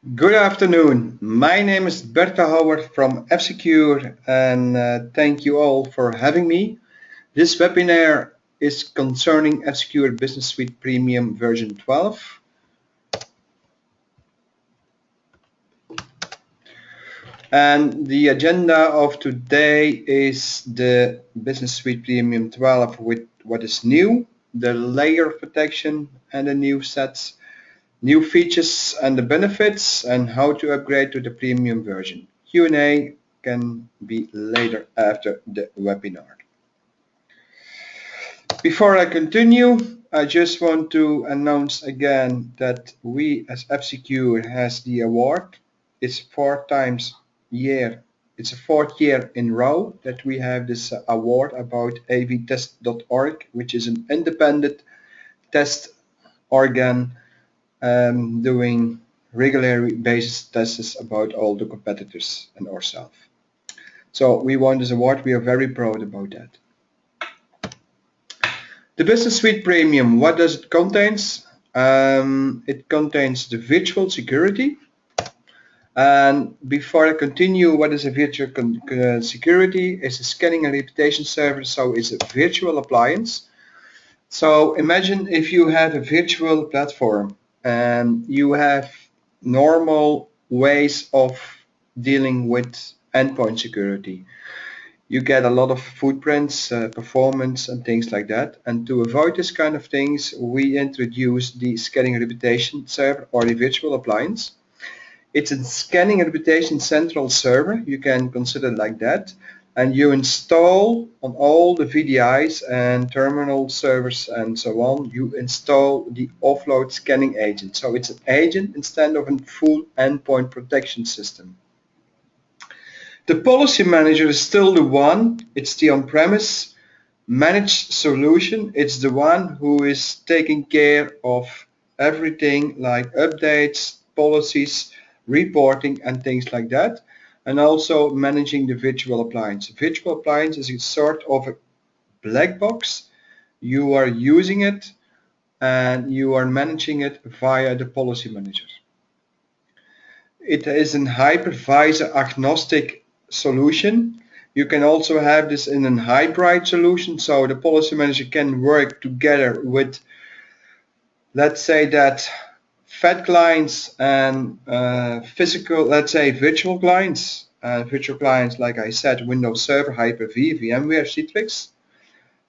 Good afternoon. My name is Bert de Houwer from F-Secure and thank you all for having me. This webinar is concerning F-Secure Business Suite Premium version 12. And the agenda of today is the Business Suite Premium 12 with what is new, the layer protection and the new sets, new features and the benefits, and how to upgrade to the premium version. Q&A can be later after the webinar. Before I continue, I just want to announce again that we as F-Secure has the award. It's it's a fourth year in a row that we have this award about avtest.org, which is an independent test organ doing regular basis tests about all the competitors and ourselves. So we won this award. We are very proud about that. The Business Suite Premium, what does it contain? It contains the virtual security. And before I continue, what is a virtual security? It's a scanning and reputation server, so it's a virtual appliance. So imagine if you have a virtual platform and you have normal ways of dealing with endpoint security. You get a lot of footprints, performance and things like that. And to avoid this kind of things, we introduce the scanning reputation server or the virtual appliance. It's a scanning reputation central server, you can consider it like that. And you install on all the VDIs and terminal servers and so on, you install the offload scanning agent. So it's an agent instead of a full endpoint protection system. The policy manager is still the one, it's the on-premise managed solution. It's the one who is taking care of everything like updates, policies, reporting and things like that. And also managing the virtual appliance. Virtual appliance is a sort of a black box. You are using it and you are managing it via the policy manager. It is a hypervisor agnostic solution. You can also have this in a hybrid solution, so the policy manager can work together with, let's say that, fat clients and physical, let's say virtual clients. Virtual clients, like I said, Windows Server, Hyper-V, VMware, Citrix.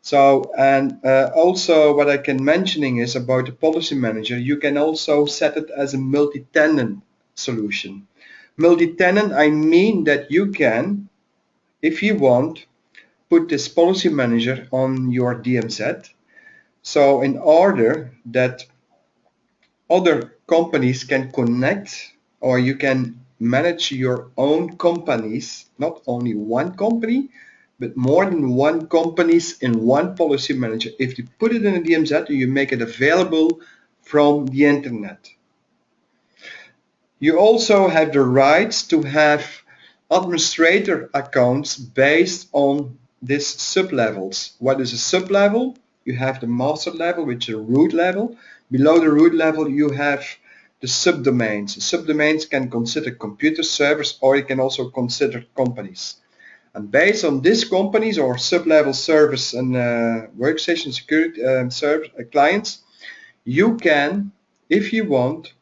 So, and also what I can mentioning is about the policy manager. You can also set it as a multi-tenant solution. Multi-tenant, I mean that you can, if you want, put this policy manager on your DMZ. So in order that other companies can connect, or you can manage your own companies, not only one company, but more than one companies in one policy manager. If you put it in a DMZ, you make it available from the internet. You also have the rights to have administrator accounts based on these sub-levels. What is a sub-level? You have the master level, which is a root level. Below the root level, you have the subdomains. Subdomains can consider computer servers, or you can also consider companies. And based on these companies or sub-level servers and workstation security clients, you can, if you want,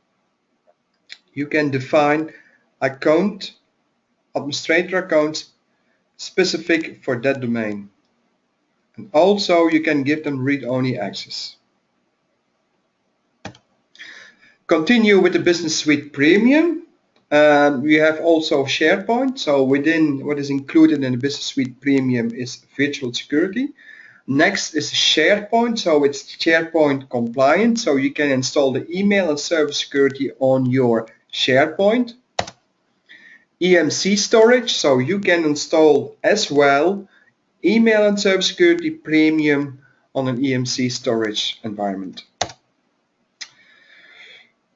you can define administrator accounts specific for that domain. And also you can give them read-only access. Continue with the Business Suite Premium. We have also SharePoint. So within what is included in the Business Suite Premium is virtual security. Next is SharePoint. So it's SharePoint compliant. So you can install the email and server security on your SharePoint. EMC storage. So you can install as well email and server security premium on an EMC storage environment.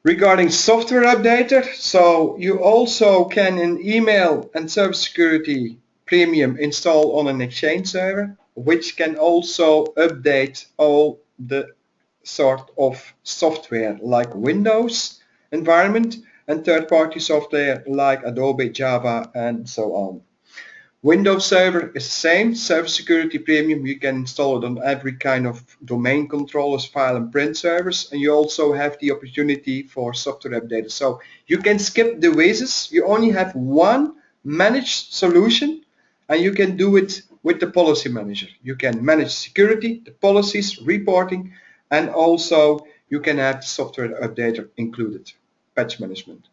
Regarding software updater, so you also can in email and server security premium install on an Exchange server, which can also update all the sort of software like Windows environment, and third-party software like Adobe, Java, and so on. Windows Server is the same, Server Security Premium. You can install it on every kind of domain controllers, file and print servers, and you also have the opportunity for software updates. So you can skip the WASs. You only have one managed solution, and you can do it with the policy manager. You can manage security, the policies, reporting, and also you can have the software updater included, patch management.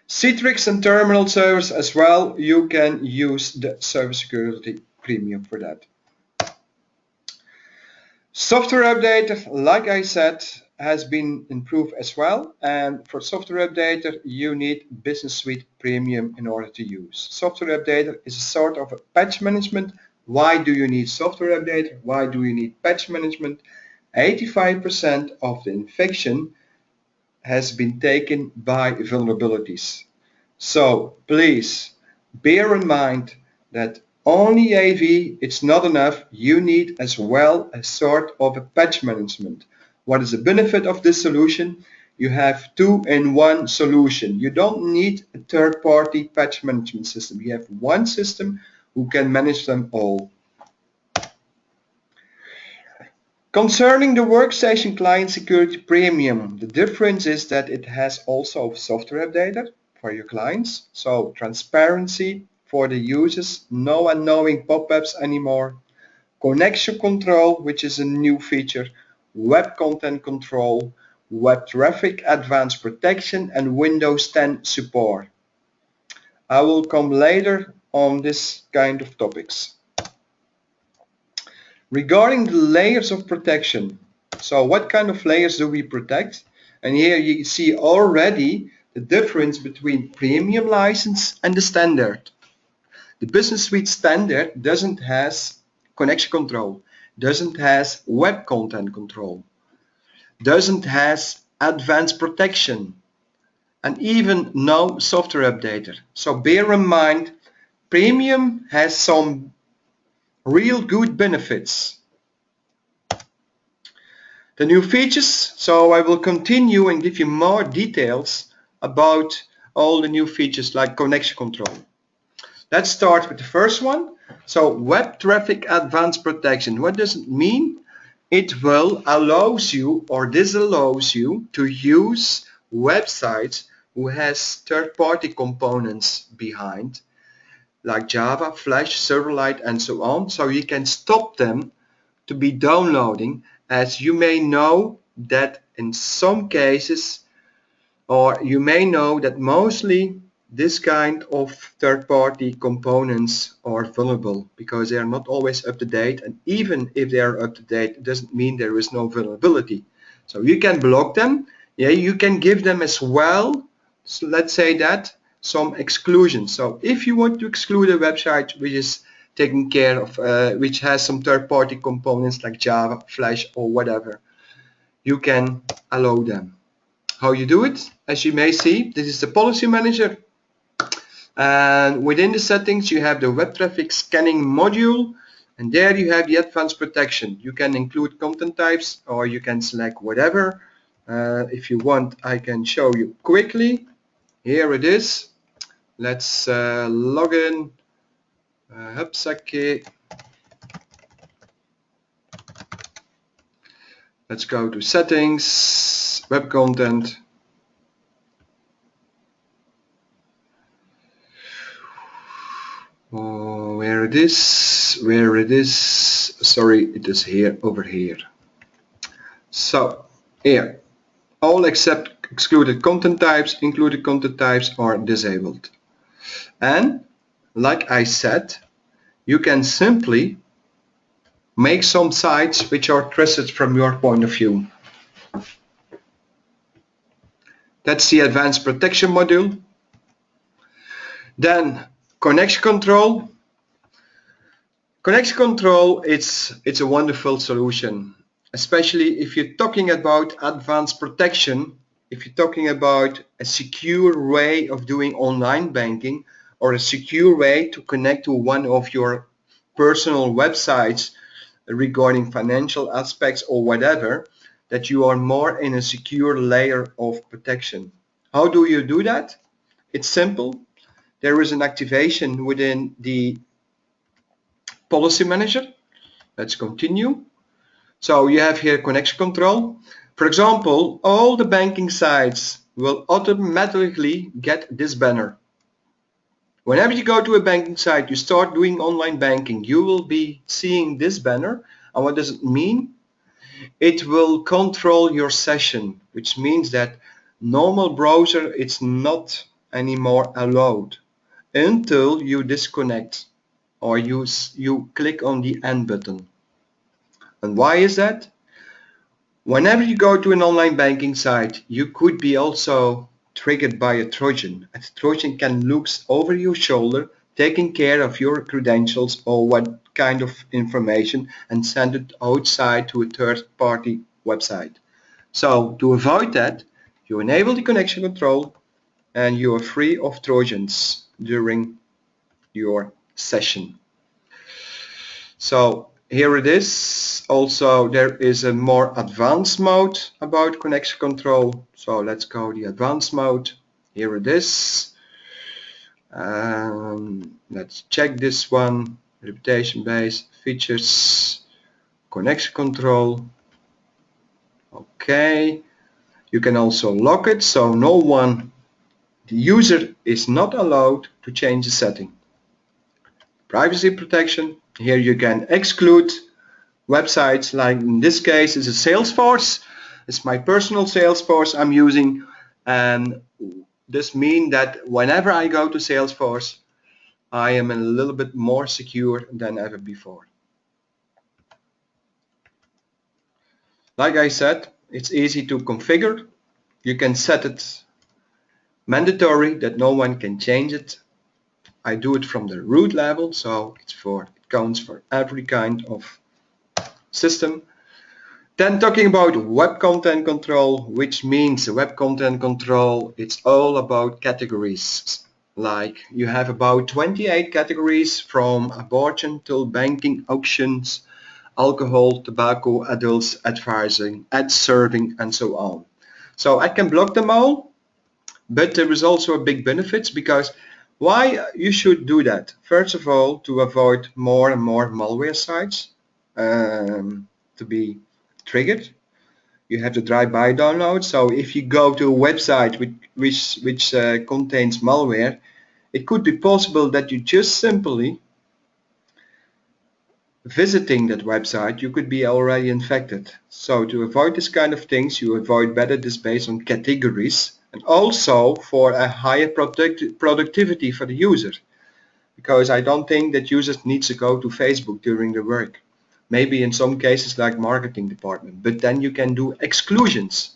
Citrix and terminal servers as well, you can use the Server Security Premium for that. Software updater, like I said, has been improved as well, and for software updater you need BusinessSuite Premium in order to use. Software updater is a sort of a patch management. Why do you need software updater? Why do you need patch management? 85% of the infection has been taken by vulnerabilities. So please bear in mind that only AV, it's not enough. You need as well a sort of a patch management. What is the benefit of this solution? You have two-in-one solution. You don't need a third-party patch management system. You have one system who can manage them all. Concerning the Workstation Client Security Premium, the difference is that it has also software updater for your clients, so transparency for the users, no unknowing pop-ups anymore, connection control, which is a new feature, web content control, web traffic advanced protection, and Windows 10 support. I will come later on this kind of topics. Regarding the layers of protection, so what kind of layers do we protect? And here you see already the difference between premium license and the standard. The BusinessSuite standard doesn't has connection control, doesn't has web content control, doesn't has advanced protection, and even no software updater. So bear in mind, premium has some real good benefits. The new features, so I will continue and give you more details about all the new features like connection control. Let's start with the first one. So web traffic advanced protection. What does it mean? It will allows you or disallows you to use websites who has third-party components behind, like Java, Flash, Silverlight, and so on. So you can stop them to be downloading, as you may know that in some cases, or you may know that mostly this kind of third-party components are vulnerable because they are not always up to date, and even if they are up to date, it doesn't mean there is no vulnerability. So you can block them. Yeah, you can give them as well, so let's say that, some exclusions. So if you want to exclude a website which is taking care of, which has some third-party components like Java, Flash, or whatever, you can allow them. How you do it? As you may see, this is the policy manager, and within the settings you have the web traffic scanning module, and there you have the advanced protection. You can include content types or you can select whatever. If you want, I can show you quickly. Here it is. Let's log in. Let's go to settings, web content. Oh, where it is, sorry, it is here, over here. So here, all except excluded content types, included content types are disabled. And like I said, you can simply make some sites which are trusted from your point of view. That's the advanced protection module. Then connection control. Connection control, it's a wonderful solution, especially if you're talking about advanced protection, if you're talking about a secure way of doing online banking or a secure way to connect to one of your personal websites regarding financial aspects or whatever, that you are more in a secure layer of protection. How do you do that? It's simple. There is an activation within the policy manager. Let's continue. So you have here connection control. For example, all the banking sites will automatically get this banner. Whenever you go to a banking site, you start doing online banking, you will be seeing this banner. And what does it mean? It will control your session, which means that normal browser it's not anymore allowed until you disconnect or you click on the end button. And why is that? Whenever you go to an online banking site, you could be also triggered by a Trojan. A Trojan can look over your shoulder, taking care of your credentials or what kind of information and send it outside to a third-party website. So to avoid that, you enable the connection control and you are free of Trojans during your session. So here it is. Also, there is a more advanced mode about connection control. So let's go the advanced mode. Here it is. Let's check this one. Reputation based features, connection control. Okay. You can also lock it, so the user is not allowed to change the setting. Privacy protection. Here you can exclude websites, like in this case is a Salesforce. It's my personal Salesforce I'm using, and this means that whenever I go to Salesforce, I am a little bit more secure than ever before. Like I said, it's easy to configure. You can set it mandatory that no one can change it. I do it from the root level, so it counts for every kind of system. Then talking about web content control, which means web content control, it's all about categories. Like you have about 28 categories from abortion till banking, auctions, alcohol, tobacco, adults, advising, ad serving, and so on. So I can block them all, but there is also a big benefits, because why you should do that? First of all, to avoid more and more malware sites to be triggered. You have the drive-by download. So if you go to a website which contains malware, it could be possible that you just simply visiting that website, you could be already infected. So to avoid this kind of things, you avoid better this based on categories, and also for a higher productivity for the user. Because I don't think that users need to go to Facebook during the work. Maybe in some cases like marketing department, but then you can do exclusions.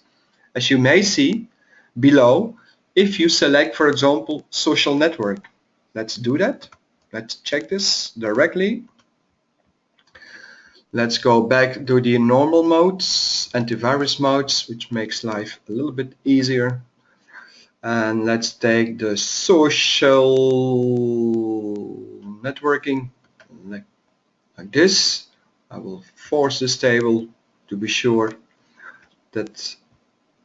As you may see below, if you select, for example, social network. Let's do that. Let's check this directly. Let's go back to the normal modes, antivirus modes, which makes life a little bit easier. And let's take the social networking like this. I will force this table to be sure that,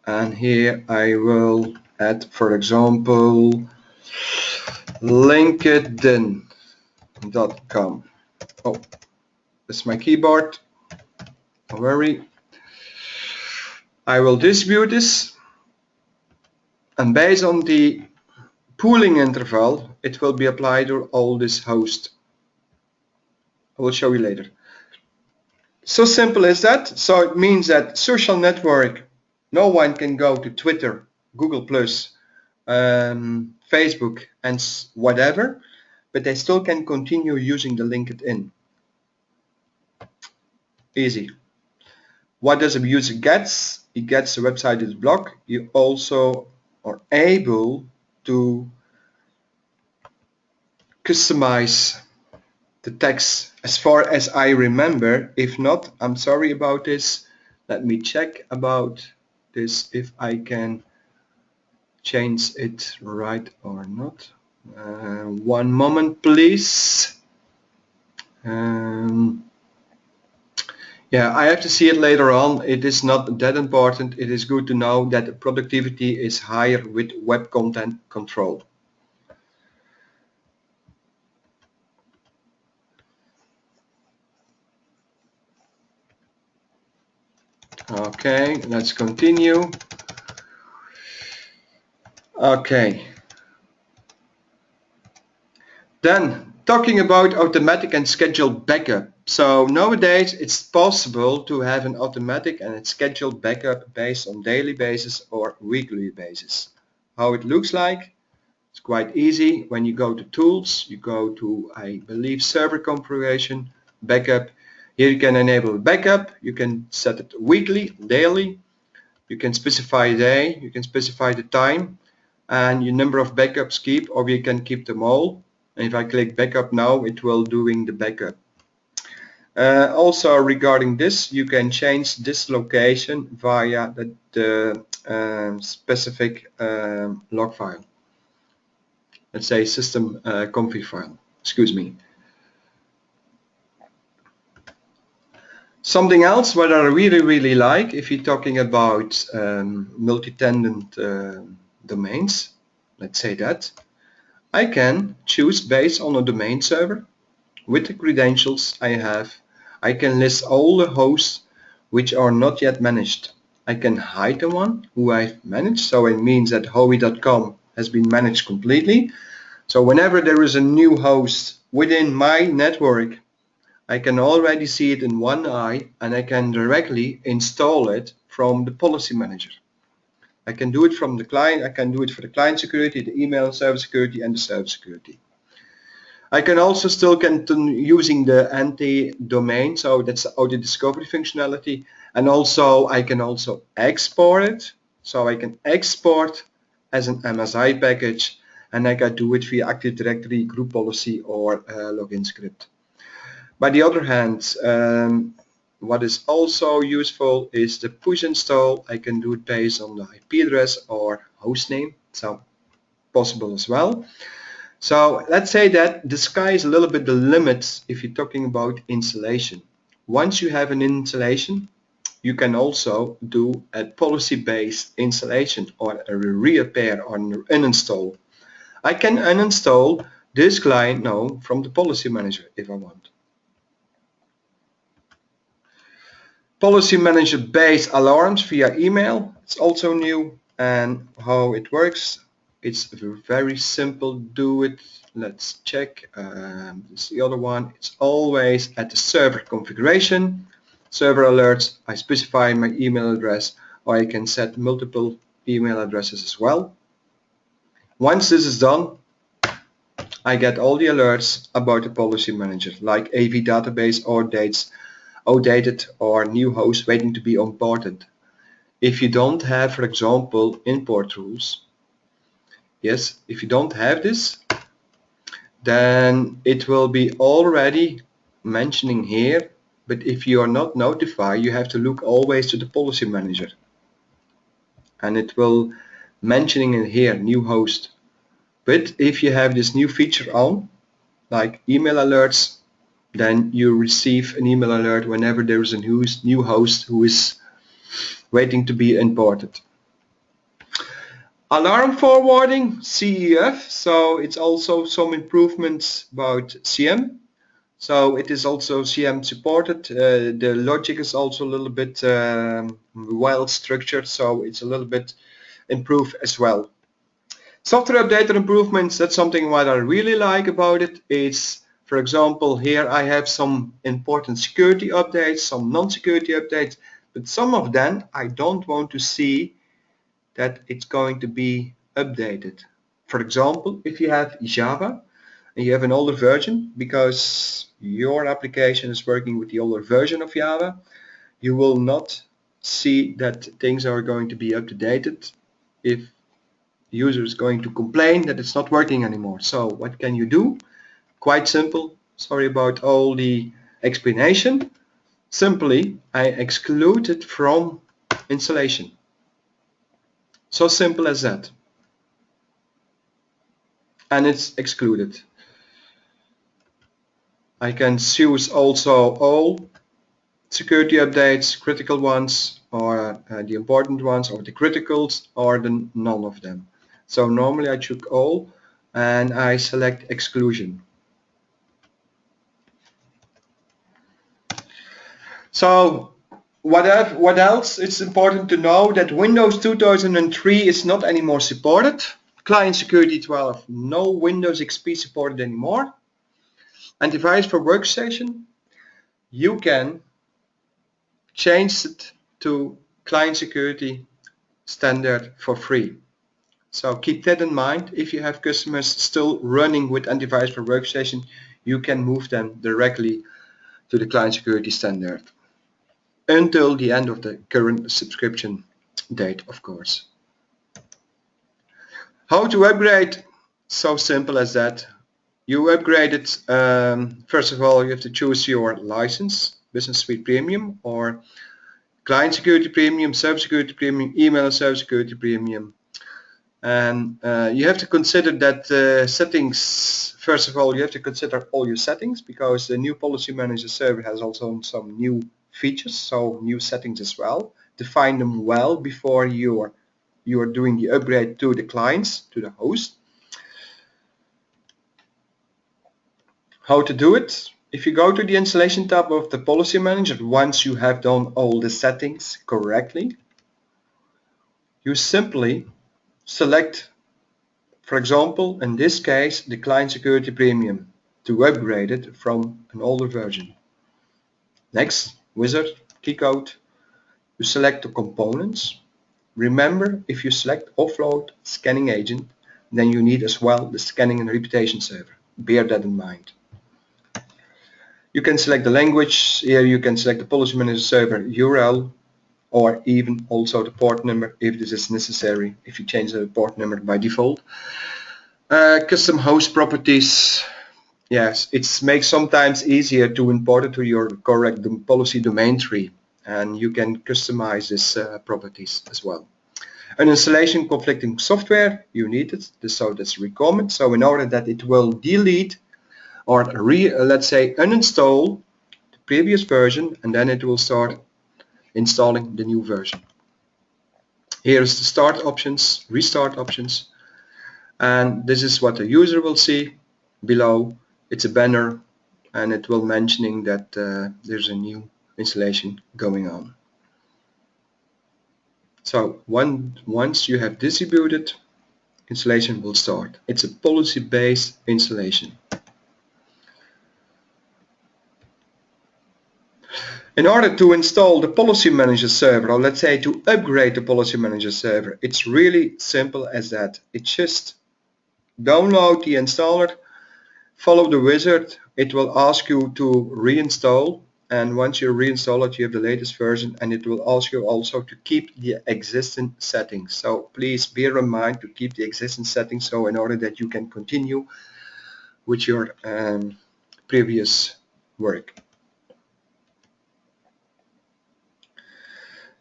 and here I will add, for example, linkedin.com. Oh, that's my keyboard. Don't worry. I will distribute this, and based on the pooling interval, it will be applied to all this host. I will show you later. So simple as that. So it means that social network, no one can go to Twitter, Google+, Facebook, and whatever, but they still can continue using the LinkedIn. Easy. What does a user get? He gets the website is blocked. You also are able to customize the text as far as I remember. If not, I'm sorry about this. Let me check about this if I can change it right or not. One moment please. Yeah, I have to see it later on. It is not that important. It is good to know that the productivity is higher with web content control. Okay, let's continue. Okay. Then, talking about automatic and scheduled backup. So nowadays it's possible to have an automatic and a scheduled backup based on daily basis or weekly basis. How it looks like? It's quite easy. When you go to tools, you go to, I believe, server configuration, backup. Here you can enable backup. You can set it weekly, daily. You can specify a day, you can specify the time and your number of backups keep, or you can keep them all. And if I click backup now, it will doing the backup. Also regarding this, you can change this location via the specific log file. Let's say system config file, excuse me. Something else what I really like, if you're talking about multi-tenant domains, let's say that, I can choose based on a domain server with the credentials I have. I can list all the hosts which are not yet managed. I can hide the one who I've managed, so it means that howie.com has been managed completely. So whenever there is a new host within my network, I can already see it in one eye and I can directly install it from the policy manager. I can do it from the client, I can do it for the client security, the email service security and the service security. I can also still continue using the anti-domain, so that's the auto discovery functionality, and also I can also export it. So I can export as an MSI package and I can do it via Active Directory, group policy or login script. By the other hand, what is also useful is the push install. I can do it based on the IP address or host name, so possible as well. So let's say that the sky is a little bit the limit if you're talking about installation. Once you have an installation, you can also do a policy-based installation or a repair or an uninstall. I can uninstall this client now from the policy manager if I want. Policy manager based alarms via email, it's also new, and how it works, it's very simple. Do it, let's check, this is the other one. It's always at the server configuration, server alerts. I specify my email address, or I can set multiple email addresses as well. Once this is done, I get all the alerts about the policy manager, like AV database or dates, outdated or new host waiting to be onboarded. If you don't have, for example, import rules, yes, if you don't have this, then it will be already mentioning here, but if you are not notified, you have to look always to the policy manager. And it will mentioning in here, new host. But if you have this new feature on, like email alerts, then you receive an email alert whenever there is a new host who is waiting to be imported. Alarm forwarding, CEF, so it's also some improvements about CM. So it is also CM supported. The logic is also a little bit well structured, so it's a little bit improved as well. Software update improvements, that's something what I really like about it. It's, for example, here I have some important security updates, some non-security updates, but some of them I don't want to see that it's going to be updated. For example, if you have Java and you have an older version, because your application is working with the older version of Java, you will not see that things are going to be updated if user is going to complain that it's not working anymore. So what can you do? Quite simple. Sorry about all the explanation. Simply, I exclude it from installation. So simple as that. And it's excluded. I can choose also all, security updates, critical ones, or the important ones, or the criticals, or the none of them. So normally I choose all, and I select exclusion. So what else? It's important to know that Windows 2003 is not anymore supported. Client Security 12, no Windows XP supported anymore. Antivirus for Workstation, you can change it to Client Security Standard for free. So keep that in mind. If you have customers still running with Antivirus for Workstation, you can move them directly to the Client Security Standard until the end of the current subscription date, of course. How to upgrade? So simple as that. You upgrade it, first of all, you have to choose your license, BusinessSuite Premium or Client Security Premium, Server Security Premium, Email and Server Security Premium. And you have to consider that settings, first of all, you have to consider all your settings because the new Policy Manager server has also some new features, so new settings as well. Define them well before you are doing the upgrade to the clients, to the host. How to do it? If you go to the installation tab of the Policy Manager, once you have done all the settings correctly, you simply select, for example, in this case, the Client Security Premium to upgrade it from an older version. Next, wizard, key code, you select the components. Remember, if you select offload scanning agent, then you need as well the scanning and reputation server. Bear that in mind. You can select the language. Here you can select the Policy Manager server URL or even also the port number if this is necessary, if you change the port number by default. Custom host properties. Yes, it makes sometimes easier to import it to your correct policy domain tree, and you can customize these properties as well. An installation conflicting software, you need it, so that's recommended. So in order that it will delete or let's say uninstall the previous version, and then it will start installing the new version. Here's the start options, restart options, and this is what the user will see below. It's a banner and it will mentioning that there's a new installation going on. So once you have distributed, installation will start. It's a policy-based installation. In order to install the Policy Manager server, or let's say to upgrade the Policy Manager server, it's really simple as that. It's just download the installer, follow the wizard, it will ask you to reinstall, and once you reinstall it, you have the latest version, and it will ask you also to keep the existing settings. So please bear in mind to keep the existing settings, so in order that you can continue with your previous work.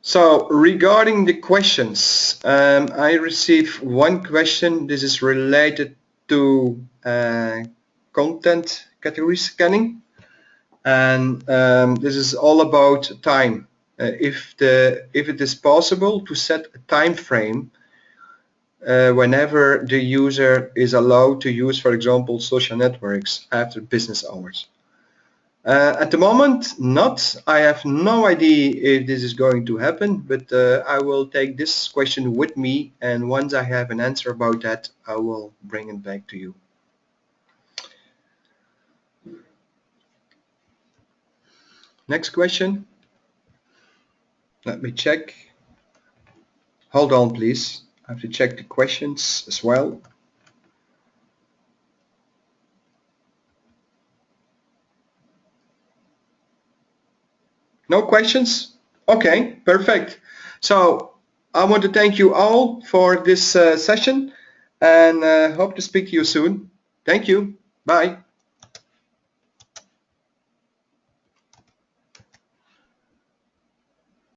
So regarding the questions, I received one question. This is related to content category scanning, and this is all about time. If it is possible to set a time frame whenever the user is allowed to use, for example, social networks after business hours. At the moment, not. I have no idea if this is going to happen, but I will take this question with me, and once I have an answer about that, I will bring it back to you. Next question. Let me check. Hold on, please. I have to check the questions as well. No questions? Okay, perfect. So I want to thank you all for this session, and hope to speak to you soon. Thank you. Bye.